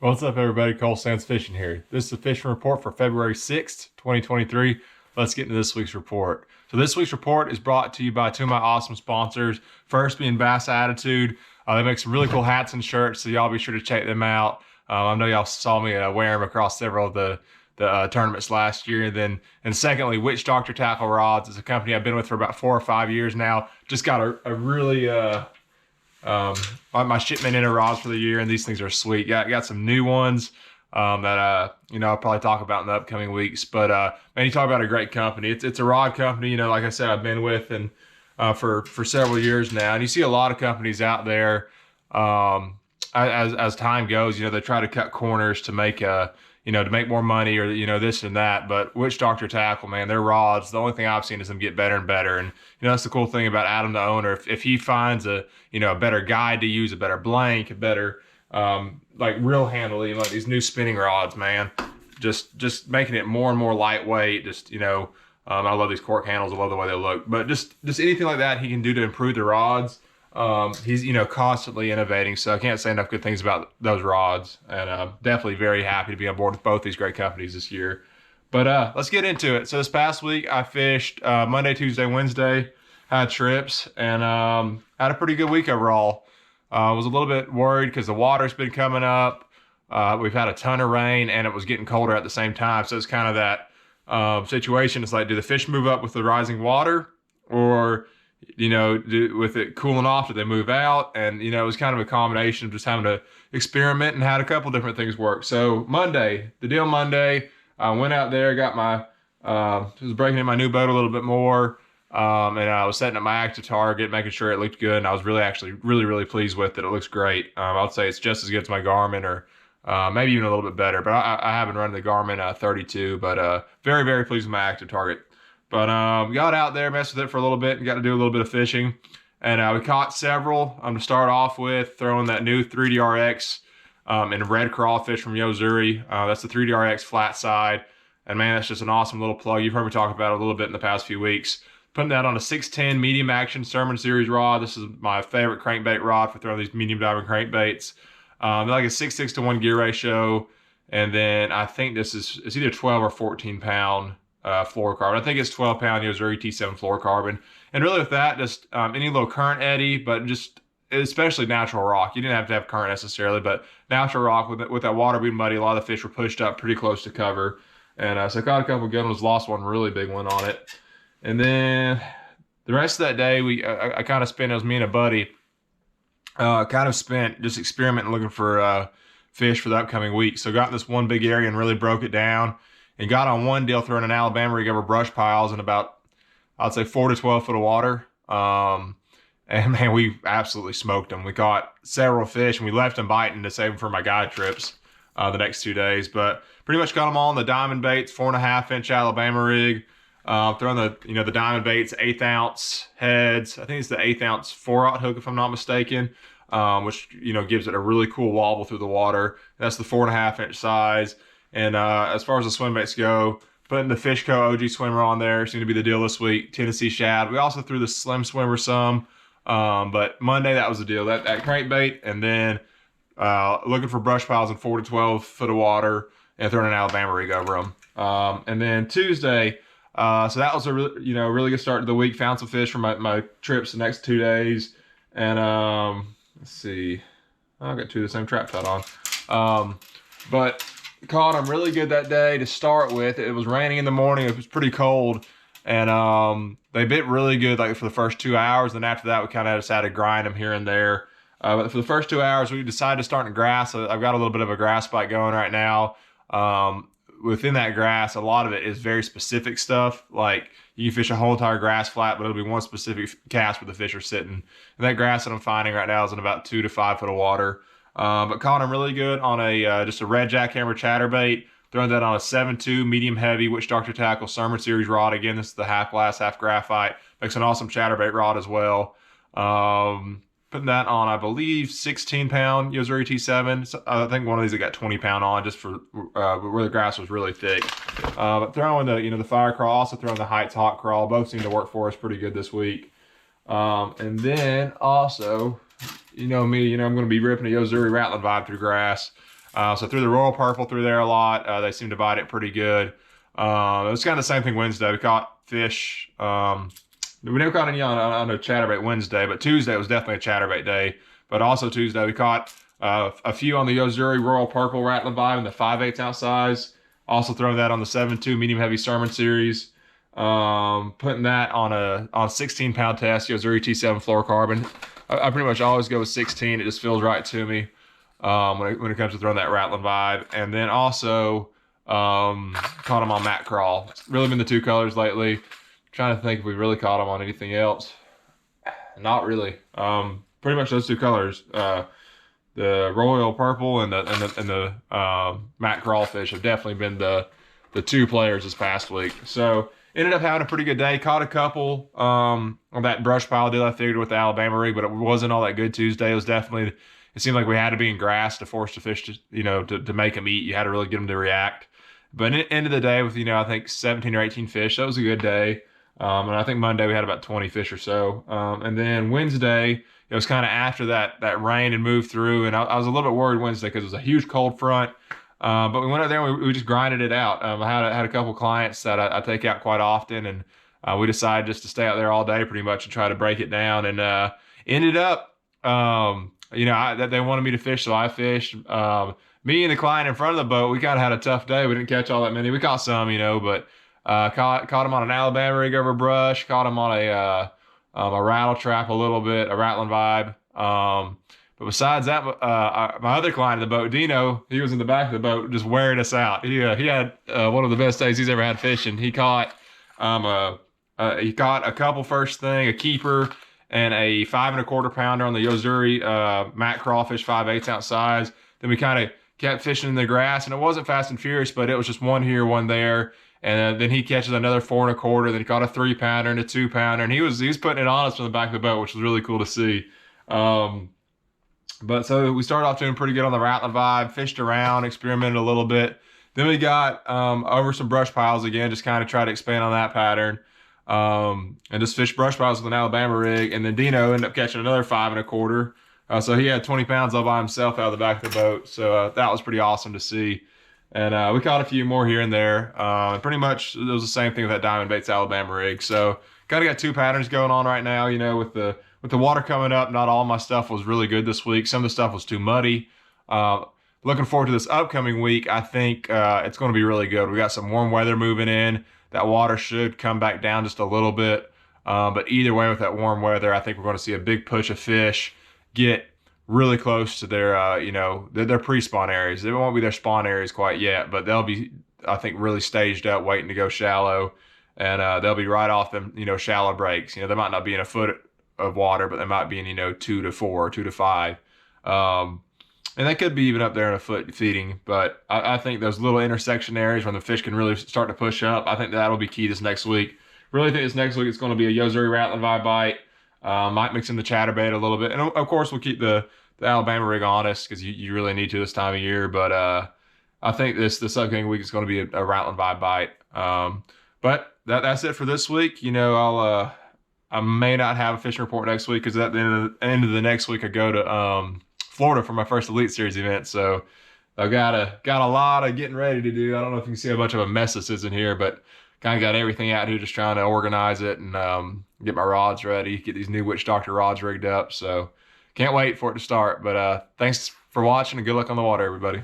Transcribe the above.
What's up, everybody? Cole Sands Fishing here. This is the fishing report for February 6th, 2023. Let's get into this week's report. So this week's report is brought to you by two of my awesome sponsors. First being Bass Attitude. They make some really cool hats and shirts, so y'all be sure to check them out. I know y'all saw me wear them across several of the tournaments last year. And secondly, Witch Doctor Tackle Rods is a company I've been with for about 4 or 5 years now. Just got a really my shipment in of rods for the year, and these things are sweet. Got some new ones that I'll probably talk about in the upcoming weeks. But man, you talk about a great company. It's a rod company, like I said, I've been with and for several years now. And you see a lot of companies out there as time goes, they try to cut corners to make to make more money or this and that. But Witch Doctor Tackle, man, their rods, the only thing I've seen is them get better and better. And that's the cool thing about Adam, the owner. If he finds a better guide to use, a better blank, a better like reel handle, like these new spinning rods, man, just making it more and more lightweight. I love these cork handles. I love the way they look. But just anything like that he can do to improve the rods. He's constantly innovating, so I can't say enough good things about those rods, and definitely very happy to be on board with both these great companies this year. But let's get into it. So this past week I fished Monday, Tuesday, Wednesday, had trips, and had a pretty good week overall. I was a little bit worried because the water's been coming up. We've had a ton of rain, and it was getting colder at the same time, so it's kind of that situation. It's like, do the fish move up with the rising water, or with it cooling off, did they move out? And it was kind of a combination of just having to experiment, and had a couple different things work. So Monday, I went out there, got my was breaking in my new boat a little bit more, and I was setting up my active target, making sure it looked good, and I was really pleased with it. It looks great. I would say it's just as good as my Garmin, or maybe even a little bit better, but I haven't run the Garmin 32, but very pleased with my active target. But got out there, messed with it for a little bit, and got to do a little bit of fishing. And we caught several. To start off with, throwing that new 3DRX and red crawfish from Yozuri. That's the 3DRX flat side. And man, that's just an awesome little plug. You've heard me talk about it a little bit in the past few weeks. Putting that on a 610 medium action Sermon Series rod. This is my favorite crankbait rod for throwing these medium diamond crankbaits. They're like a 6:6 to 1 gear ratio. And then I think it's either 12 or 14 pound fluorocarbon. I think it's 12-pound Yozuri T7 fluorocarbon. And really with that, just any little current eddy, but just especially natural rock. You didn't have to have current necessarily, but natural rock with that water being muddy, a lot of the fish were pushed up pretty close to cover. And so I caught a couple good ones, lost one really big one on it. And then the rest of that day, I kind of spent, it was me and a buddy, kind of spent just experimenting looking for fish for the upcoming week. So got in this one big area and really broke it down. And got on one deal throwing an Alabama rig over brush piles in about, I'd say 4 to 12 foot of water. And man, we absolutely smoked them. We caught several fish, and we left them biting to save them for my guide trips the next 2 days. But pretty much got them all on the diamond baits, 4.5-inch Alabama rig. Throwing the diamond baits, 1/8 ounce heads. I think it's the 1/8 ounce 4/0 hook, if I'm not mistaken, which gives it a really cool wobble through the water. That's the 4.5-inch size. And as far as the swim baits go, putting the Fishco OG swimmer on there seemed to be the deal this week. Tennessee shad. We also threw the slim swimmer some, but Monday that was the deal. That crankbait, and then looking for brush piles in 4 to 12 foot of water, and throwing an Alabama rig over them. And then Tuesday, so that was a really good start to the week. Found some fish for my trips the next 2 days, and let's see, I got 2 of the same trap tied on, but caught them really good that day to start with. It was raining in the morning. It was pretty cold, and they bit really good like for the first 2 hours. Then after that, we kind of just had to grind them here and there. But for the first 2 hours, we decided to start in grass. So I've got a little bit of a grass bite going right now. Within that grass, a lot of it is very specific stuff. Like you can fish a whole entire grass flat, but it'll be one specific cast where the fish are sitting. And that grass that I'm finding right now is in about 2 to 5 foot of water. But caught them really good on just a red jackhammer chatterbait. Throwing that on a 7.2 medium heavy Witch Doctor Tackle Sermon Series rod. Again, this is the half glass, half graphite. Makes an awesome chatterbait rod as well. Putting that on, I believe, 16-pound Yozuri T7. So I think one of these I got 20-pound on, just for where the grass was really thick. But throwing the fire crawl, also throwing the Heights hot crawl. Both seem to work for us pretty good this week. And then also, you know me, I'm going to be ripping a Yozuri Rattling Vibe through grass. So threw the Royal Purple through there a lot. They seem to bite it pretty good. It was kind of the same thing Wednesday. We caught fish. We never caught any on a chatterbait Wednesday, but Tuesday was definitely a chatterbait day. But also Tuesday we caught a few on the Yozuri Royal Purple Rattling Vibe in the 5/8 ounce size. Also throwing that on the 7.2 medium heavy Sermon series. Putting that on a 16-pound test, Yozuri T7 fluorocarbon. I pretty much always go with 16. It just feels right to me when it comes to throwing that Rattling Vibe. And then also caught them on Matt Crawl. It's really been the two colors lately. Trying to think if we really caught them on anything else. Not really. Pretty much those two colors. The Royal Purple and the Matt Crawfish have definitely been the two players this past week. So ended up having a pretty good day. Caught a couple on that brush pile deal I figured with the Alabama rig, but it wasn't all that good Tuesday. It was definitely, it seemed like we had to be in grass to force the fish to make them eat. You had to really get them to react. But at the end of the day with, I think 17 or 18 fish, that was a good day. And I think Monday we had about 20 fish or so. And then Wednesday, it was kind of after that rain had moved through, and I was a little bit worried Wednesday because it was a huge cold front. But we went out there and we just grinded it out. I had a couple clients that I take out quite often, and we decided just to stay out there all day pretty much and try to break it down. And ended up, that they wanted me to fish, so I fished. Me and the client in front of the boat, we kind of had a tough day. We didn't catch all that many. We caught some, but caught them on an Alabama rig over brush. Caught them on a rattle trap a little bit, a Rattling Vibe. But besides that, my other client in the boat, Dino, he was in the back of the boat just wearing us out. He had one of the best days he's ever had fishing. He caught a couple first thing, a keeper, and a 5 1/4 pounder on the Yozuri Matt Crawfish 5/8 ounce size. Then we kind of kept fishing in the grass, and it wasn't fast and furious, but it was just one here, one there. And then he catches another 4 1/4. Then he caught a 3 pounder and a 2 pounder, and he was putting it on us from the back of the boat, which was really cool to see. But so we started off doing pretty good on the Rattling Vibe, fished around, experimented a little bit. Then we got over some brush piles again, just kind of try to expand on that pattern. And just fished brush piles with an Alabama rig. And then Dino ended up catching another 5 1/4. So he had 20 pounds all by himself out of the back of the boat. So that was pretty awesome to see. And we caught a few more here and there. Pretty much it was the same thing with that Diamond Baits Alabama rig. So kind of got two patterns going on right now, with the water coming up. Not all my stuff was really good this week. Some of the stuff was too muddy. Looking forward to this upcoming week. I think it's going to be really good. We got some warm weather moving in. That water should come back down just a little bit. But either way, with that warm weather, I think we're going to see a big push of fish get really close to their, their pre-spawn areas. They won't be their spawn areas quite yet, but they'll be, I think, really staged up, waiting to go shallow. And they'll be right off them, shallow breaks. They might not be in a foot of water, but they might be in, 2 to 4, 2 to 5. And they could be even up there in a foot feeding. But I think those little intersection areas when the fish can really start to push up, I think that'll be key this next week. Really think this next week it's going to be a Yozuri Rattling Vibe bite. Might mix in the chatterbait a little bit. And of course, we'll keep the Alabama rig honest because you really need to this time of year. But I think this upcoming week is going to be a Rattling Vibe bite. But that's it for this week. I may not have a fishing report next week because at the end of the next week I go to Florida for my first Elite Series event. So I've got a lot of getting ready to do. I don't know if you can see how much of a mess this is in here, but kind of got everything out here, just trying to organize it and get my rods ready, get these new Witch Doctor rods rigged up. So can't wait for it to start. But thanks for watching and good luck on the water, everybody.